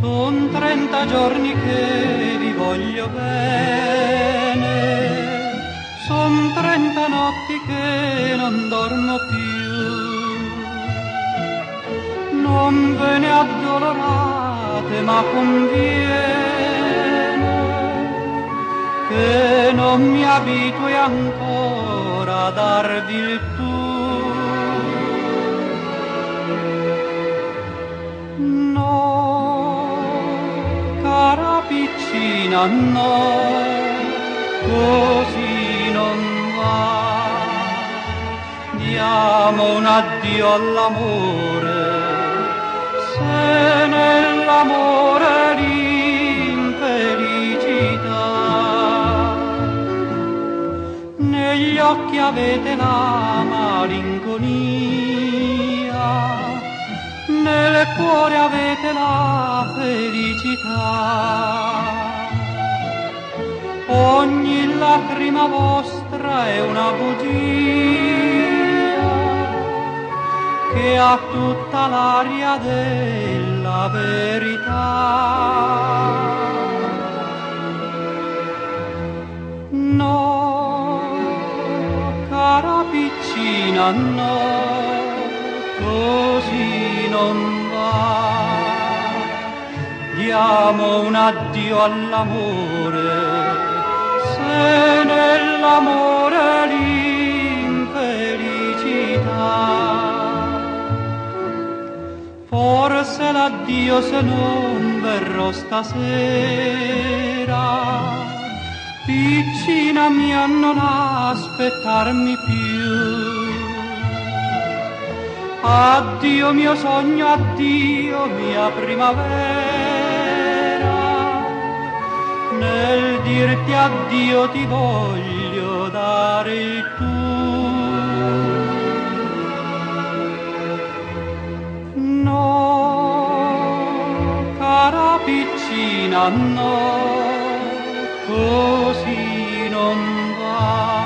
Son 30 giorni che vi voglio bene, son 30 notti che non dormo più. Non ve ne addolorate, ma conviene che non mi abitui ancora a darvi il tu. Cara piccina, no, così non va. Diamo un addio all'amore, se nell'amore l'infelicità. Negli occhi avete la malinconia, nel cuore avete la felicità. Ogni lacrima vostra è una bugia che ha tutta l'aria della verità. No, cara piccina, no, così non va. Diamo un addio all'amore, se nell'amore l'infelicità. Forse l'addio se non verrò stasera, piccina mia, non aspettarmi più. Addio mio sogno, addio mia primavera, nel dirti addio ti voglio dare il tu. No, cara piccina, no, così non va.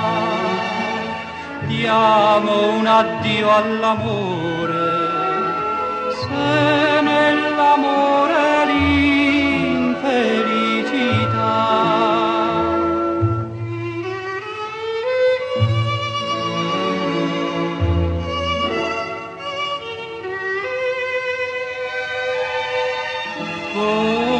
Diamo un addio all'amore, se nell'amore l'infelicità. Oh,